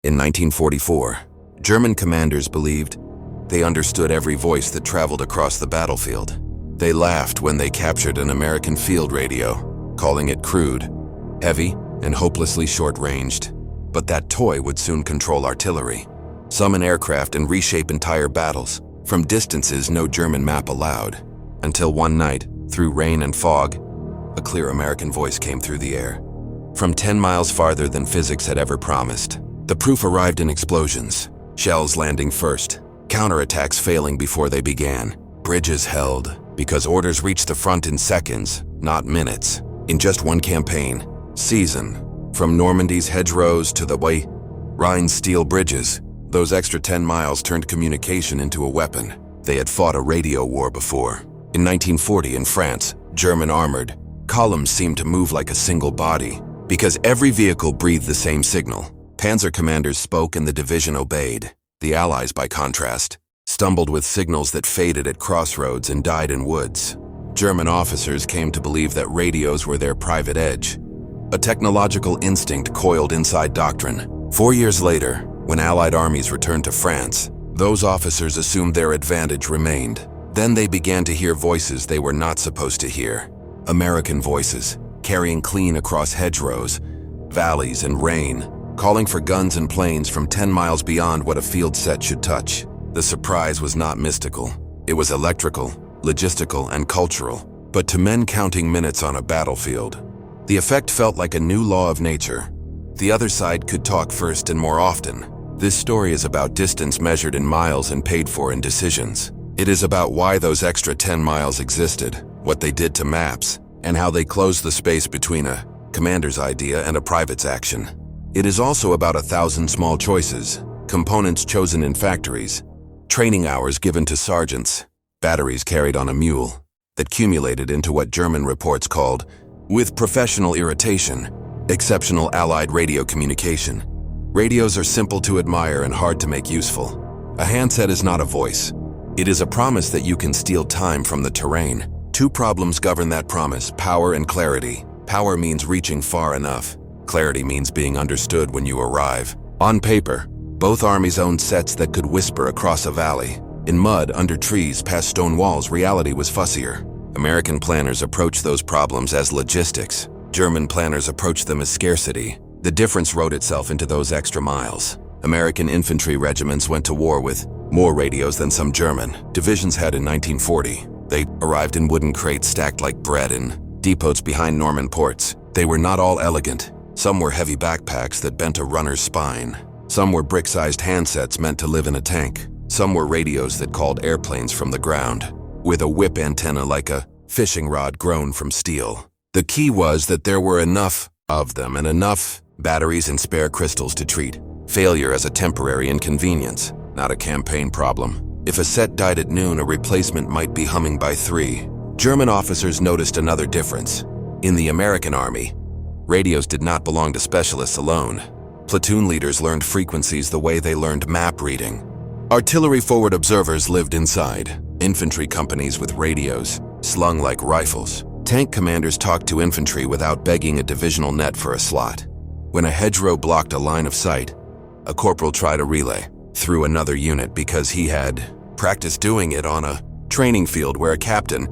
In 1944, German commanders believed they understood every voice that traveled across the battlefield. They laughed when they captured an American field radio, calling it crude, heavy, and hopelessly short-ranged. But that toy would soon control artillery, summon aircraft, and reshape entire battles from distances no German map allowed. Until one night, through rain and fog, a clear American voice came through the air. From 10 miles farther than physics had ever promised. The proof arrived in explosions, shells landing first, counterattacks failing before they began, bridges held because orders reached the front in seconds, not minutes. In just one campaign, season, from Normandy's hedgerows to the Rhine's steel bridges, those extra 10 miles turned communication into a weapon. They had fought a radio war before. In 1940 in France, German armored columns seemed to move like a single body because every vehicle breathed the same signal. Panzer commanders spoke and the division obeyed. The Allies, by contrast, stumbled with signals that faded at crossroads and died in woods. German officers came to believe that radios were their private edge, a technological instinct coiled inside doctrine. 4 years later, when Allied armies returned to France, those officers assumed their advantage remained. Then they began to hear voices they were not supposed to hear. American voices, carrying clean across hedgerows, valleys, and rain, calling for guns and planes from 10 miles beyond what a field set should touch. The surprise was not mystical. It was electrical, logistical, and cultural. But to men counting minutes on a battlefield, the effect felt like a new law of nature. The other side could talk first and more often. This story is about distance measured in miles and paid for in decisions. It is about why those extra 10 miles existed, what they did to maps, and how they closed the space between a commander's idea and a private's action. It is also about 1,000 small choices, components chosen in factories, training hours given to sergeants, batteries carried on a mule, that cumulated into what German reports called, with professional irritation, exceptional Allied radio communication. Radios are simple to admire and hard to make useful. A handset is not a voice. It is a promise that you can steal time from the terrain. Two problems govern that promise: power and clarity. Power means reaching far enough. Clarity means being understood when you arrive. On paper, both armies owned sets that could whisper across a valley. In mud, under trees, past stone walls, reality was fussier. American planners approached those problems as logistics. German planners approached them as scarcity. The difference wrote itself into those extra miles. American infantry regiments went to war with more radios than some German divisions had in 1940. They arrived in wooden crates stacked like bread in depots behind Norman ports. They were not all elegant. Some were heavy backpacks that bent a runner's spine. Some were brick-sized handsets meant to live in a tank. Some were radios that called airplanes from the ground, with a whip antenna like a fishing rod grown from steel. The key was that there were enough of them and enough batteries and spare crystals to treat failure as a temporary inconvenience, not a campaign problem. If a set died at noon, a replacement might be humming by 3. German officers noticed another difference. In the American Army, radios did not belong to specialists alone. Platoon leaders learned frequencies the way they learned map reading. Artillery forward observers lived inside. Infantry companies with radios, slung like rifles. Tank commanders talked to infantry without begging a divisional net for a slot. When a hedgerow blocked a line of sight, a corporal tried a relay through another unit because he had practiced doing it on a training field where a captain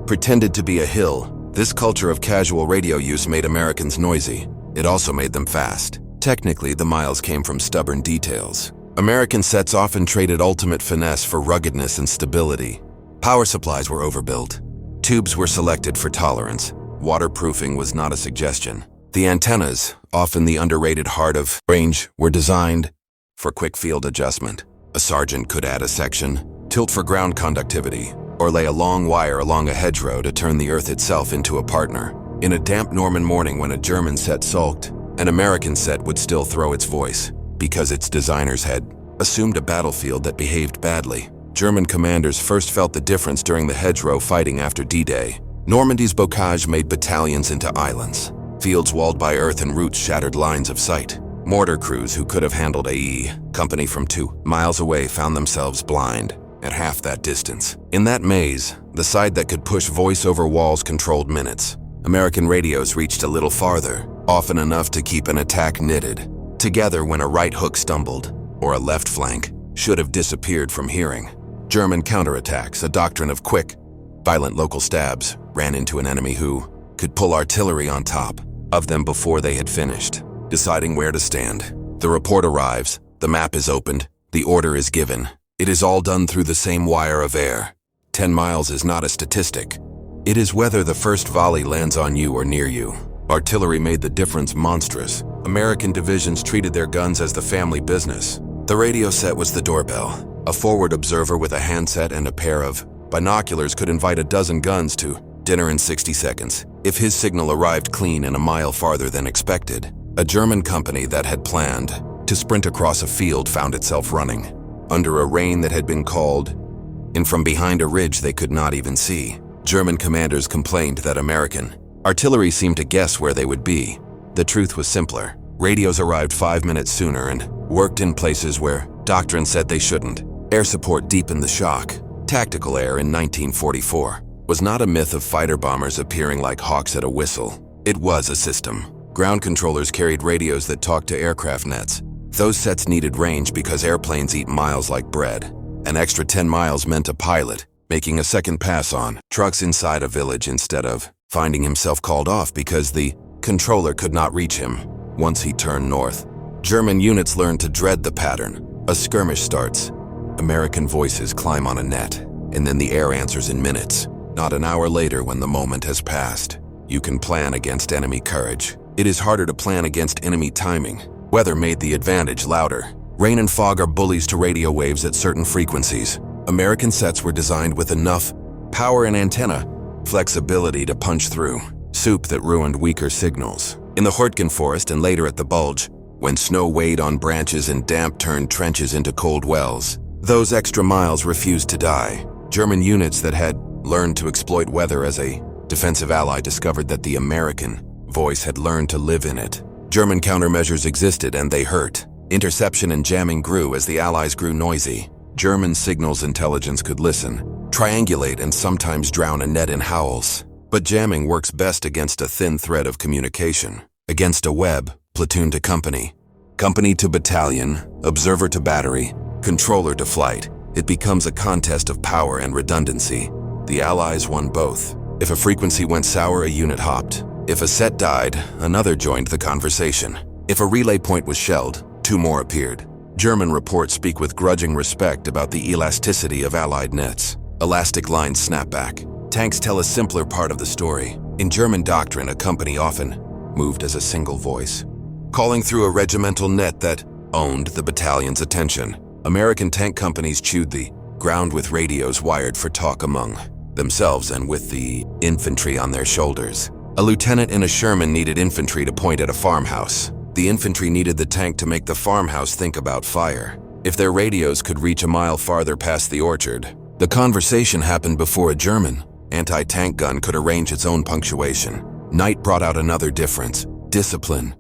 pretended to be a hill. This culture of casual radio use made Americans noisy. It also made them fast. Technically, the miles came from stubborn details. American sets often traded ultimate finesse for ruggedness and stability. Power supplies were overbuilt. Tubes were selected for tolerance. Waterproofing was not a suggestion. The antennas, often the underrated heart of range, were designed for quick field adjustment. A sergeant could add a section, tilt for ground conductivity, or lay a long wire along a hedgerow to turn the earth itself into a partner. In a damp Norman morning when a German set sulked, an American set would still throw its voice, because its designers had assumed a battlefield that behaved badly. German commanders first felt the difference during the hedgerow fighting after D-Day. Normandy's bocage made battalions into islands. Fields walled by earth and roots shattered lines of sight. Mortar crews who could have handled a company from 2 miles away found themselves blind at half that distance. In that maze, the side that could push voice over walls controlled minutes. American radios reached a little farther, often enough to keep an attack knitted. together when a right hook stumbled, or a left flank should have disappeared from hearing. German counterattacks, a doctrine of quick, violent local stabs, ran into an enemy who could pull artillery on top of them before they had finished, deciding where to stand. The report arrives, the map is opened, the order is given. It is all done through the same wire of air. 10 miles is not a statistic. It is whether the first volley lands on you or near you. Artillery made the difference monstrous. American divisions treated their guns as the family business. The radio set was the doorbell. A forward observer with a handset and a pair of binoculars could invite a dozen guns to dinner in 60 seconds. If his signal arrived clean and a mile farther than expected, a German company that had planned to sprint across a field found itself running under a rain that had been called in from behind a ridge they could not even see. German commanders complained that American artillery seemed to guess where they would be. The truth was simpler. Radios arrived 5 minutes sooner and worked in places where doctrine said they shouldn't. Air support deepened the shock. Tactical air in 1944 was not a myth of fighter bombers appearing like hawks at a whistle. It was a system. Ground controllers carried radios that talked to aircraft nets. Those sets needed range because airplanes eat miles like bread. An extra 10 miles meant a pilot making a second pass on trucks inside a village instead of finding himself called off because the controller could not reach him once he turned north. German units learned to dread the pattern. A skirmish starts. American voices climb on a net, and then the air answers in minutes, not an hour later when the moment has passed. You can plan against enemy courage. It is harder to plan against enemy timing. Weather made the advantage louder. Rain and fog are bullies to radio waves at certain frequencies. American sets were designed with enough power and antenna flexibility to punch through. Soup that ruined weaker signals. In the Hurtgen forest and later at the Bulge, when snow weighed on branches and damp turned trenches into cold wells, those extra miles refused to die. German units that had learned to exploit weather as a defensive ally discovered that the American voice had learned to live in it. German countermeasures existed and they hurt. Interception and jamming grew as the Allies grew noisy. German signals intelligence could listen, triangulate, and sometimes drown a net in howls. But jamming works best against a thin thread of communication. Against a web, platoon to company, company to battalion, observer to battery, controller to flight, it becomes a contest of power and redundancy. The Allies won both. If a frequency went sour, a unit hopped. If a set died, another joined the conversation. If a relay point was shelled, 2 more appeared. German reports speak with grudging respect about the elasticity of Allied nets. Elastic lines snap back. Tanks tell a simpler part of the story. In German doctrine, a company often moved as a single voice, calling through a regimental net that owned the battalion's attention. American tank companies chewed the ground with radios wired for talk among themselves and with the infantry on their shoulders. A lieutenant in a Sherman needed infantry to point at a farmhouse. The infantry needed the tank to make the farmhouse think about fire. If their radios could reach a mile farther past the orchard, the conversation happened before a German anti-tank gun could arrange its own punctuation. Night brought out another difference: discipline.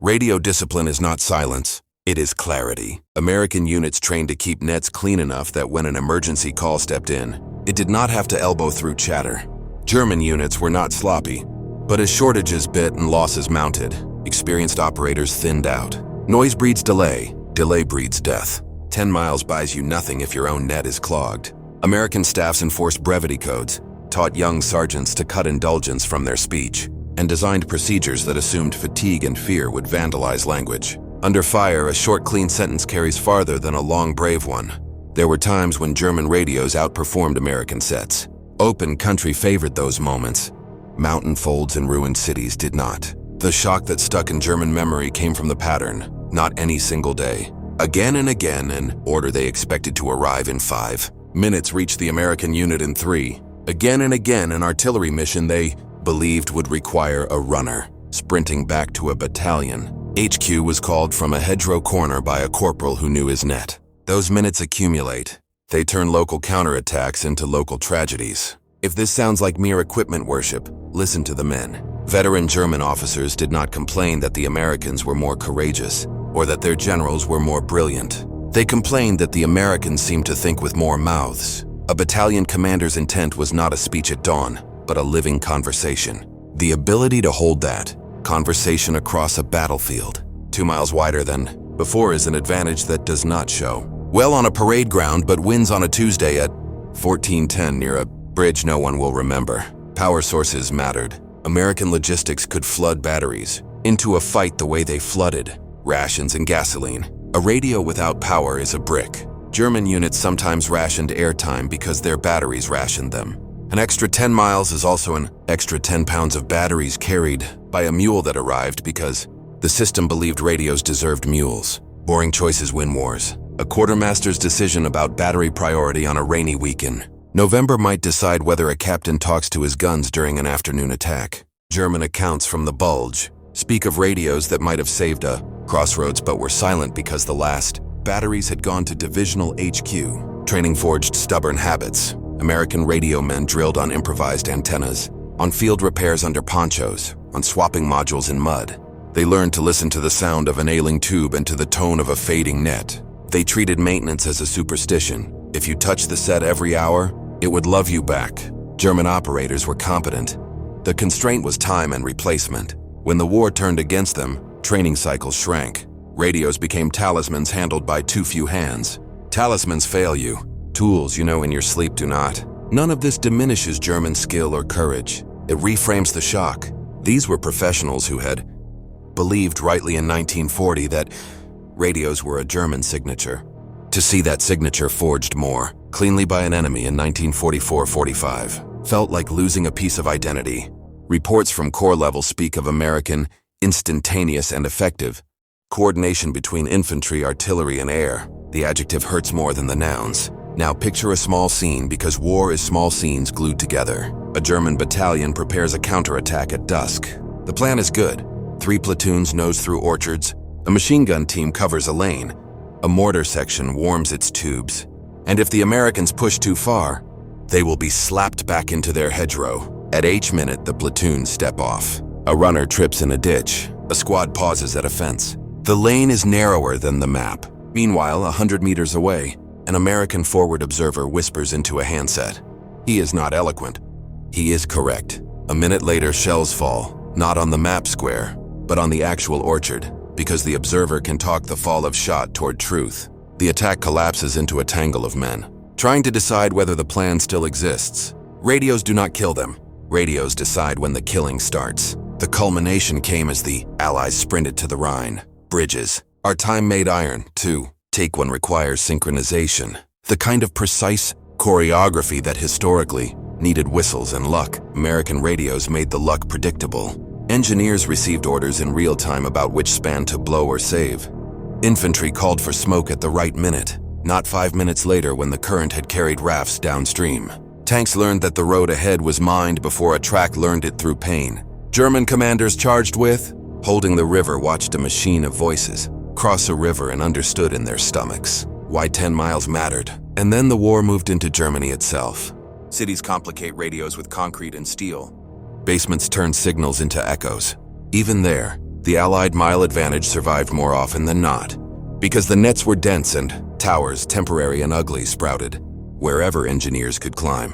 Radio discipline is not silence, it is clarity. American units trained to keep nets clean enough that when an emergency call stepped in, it did not have to elbow through chatter. German units were not sloppy, but as shortages bit and losses mounted, experienced operators thinned out. Noise breeds delay, delay breeds death. 10 miles buys you nothing if your own net is clogged. American staffs enforced brevity codes, taught young sergeants to cut indulgence from their speech, and designed procedures that assumed fatigue and fear would vandalize language. Under fire, a short, clean sentence carries farther than a long, brave one. There were times when German radios outperformed American sets. Open country favored those moments. Mountain folds and ruined cities did not. The shock that stuck in German memory came from the pattern, not any single day. Again and again, an order they expected to arrive in 5 minutes reached the American unit in 3. Again and again, an artillery mission they believed would require a runner, sprinting back to a battalion. HQ was called from a hedgerow corner by a corporal who knew his net. Those minutes accumulate. They turn local counterattacks into local tragedies. If this sounds like mere equipment worship, listen to the men. Veteran German officers did not complain that the Americans were more courageous or that their generals were more brilliant. They complained that the Americans seemed to think with more mouths. A battalion commander's intent was not a speech at dawn, but a living conversation. The ability to hold that conversation across a battlefield, 2 miles wider than before is an advantage that does not show. Well on a parade ground, but wins on a Tuesday at 14:10 near a bridge no one will remember. Power sources mattered. American logistics could flood batteries into a fight the way they flooded rations and gasoline. A radio without power is a brick. German units sometimes rationed airtime because their batteries rationed them. An extra 10 miles is also an extra 10 pounds of batteries carried by a mule that arrived because the system believed radios deserved mules. Boring choices win wars. A quartermaster's decision about battery priority on a rainy weekend. November might decide whether a captain talks to his guns during an afternoon attack. German accounts from the Bulge speak of radios that might have saved a crossroads but were silent because the last batteries had gone to divisional HQ. Training forged stubborn habits. American radio men drilled on improvised antennas, on field repairs under ponchos, on swapping modules in mud. They learned to listen to the sound of an ailing tube and to the tone of a fading net. They treated maintenance as a superstition. If you touched the set every hour, it would love you back. German operators were competent. The constraint was time and replacement. When the war turned against them, training cycles shrank. Radios became talismans handled by too few hands. Talismans fail you. Tools you know in your sleep do not. None of this diminishes German skill or courage. It reframes the shock. These were professionals who had believed rightly in 1940 that radios were a German signature. To see that signature forged more cleanly by an enemy in 1944-45 felt like losing a piece of identity. Reports from Corps level speak of American, instantaneous and effective coordination between infantry, artillery, and air. The adjective hurts more than the nouns. Now picture a small scene because war is small scenes glued together. A German battalion prepares a counterattack at dusk. The plan is good. 3 platoons nose through orchards. A machine gun team covers a lane. A mortar section warms its tubes. And if the Americans push too far, they will be slapped back into their hedgerow. At each minute, the platoons step off. A runner trips in a ditch. A squad pauses at a fence. The lane is narrower than the map. Meanwhile, 100 meters away, an American forward observer whispers into a handset. He is not eloquent. He is correct. A minute later, shells fall, not on the map square, but on the actual orchard, because the observer can talk the fall of shot toward truth. The attack collapses into a tangle of men, trying to decide whether the plan still exists. Radios do not kill them. Radios decide when the killing starts. The culmination came as the Allies sprinted to the Rhine. Bridges are time-made iron, too. Take one requires synchronization, the kind of precise choreography that historically needed whistles and luck. American radios made the luck predictable. Engineers received orders in real time about which span to blow or save. Infantry called for smoke at the right minute, not 5 minutes later when the current had carried rafts downstream. Tanks learned that the road ahead was mined before a track learned it through pain. German commanders charged with holding the river watched a machine of voices cross a river and understood in their stomachs why 10 miles mattered. And then the war moved into Germany itself. Cities complicate radios with concrete and steel. Basements turn signals into echoes. Even there, the Allied mile advantage survived more often than not, because the nets were dense and towers, temporary and ugly, sprouted wherever engineers could climb.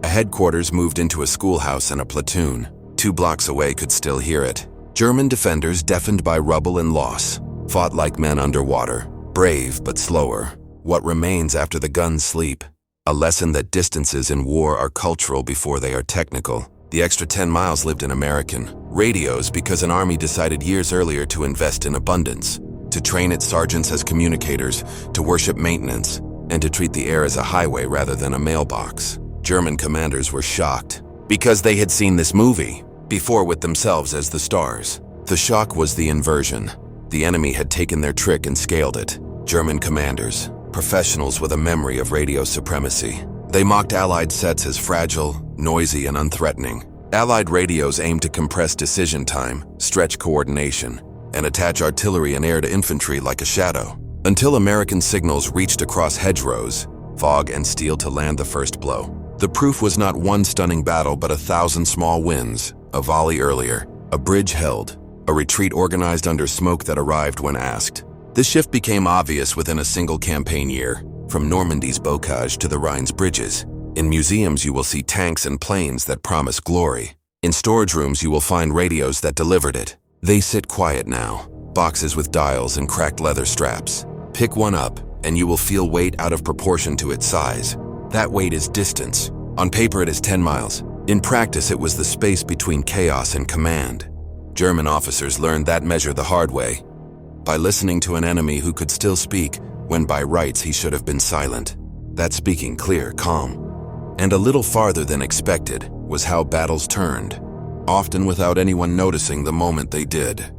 A headquarters moved into a schoolhouse and a platoon. 2 blocks away could still hear it. German defenders, deafened by rubble and loss, fought like men underwater, brave but slower. What remains after the guns sleep? A lesson that distances in war are cultural before they are technical. The extra 10 miles lived in American radios because an army decided years earlier to invest in abundance, to train its sergeants as communicators, to worship maintenance, and to treat the air as a highway rather than a mailbox. German commanders were shocked because they had seen this movie before with themselves as the stars. The shock was the inversion. The enemy had taken their trick and scaled it. German commanders, professionals with a memory of radio supremacy. They mocked Allied sets as fragile, noisy, and unthreatening. Allied radios aimed to compress decision time, stretch coordination, and attach artillery and air to infantry like a shadow. Until American signals reached across hedgerows, fog and steel to land the first blow. The proof was not one stunning battle but 1,000 small wins. A volley earlier, a bridge held, a retreat organized under smoke that arrived when asked. This shift became obvious within a single campaign year, from Normandy's bocage to the Rhine's bridges. In museums you will see tanks and planes that promise glory. In storage rooms you will find radios that delivered it. They sit quiet now, boxes with dials and cracked leather straps. Pick one up, and you will feel weight out of proportion to its size. That weight is distance. On paper, it is 10 miles. In practice, it was the space between chaos and command. German officers learned that measure the hard way, by listening to an enemy who could still speak when by rights he should have been silent. That speaking clear, calm, and a little farther than expected was how battles turned, often without anyone noticing the moment they did.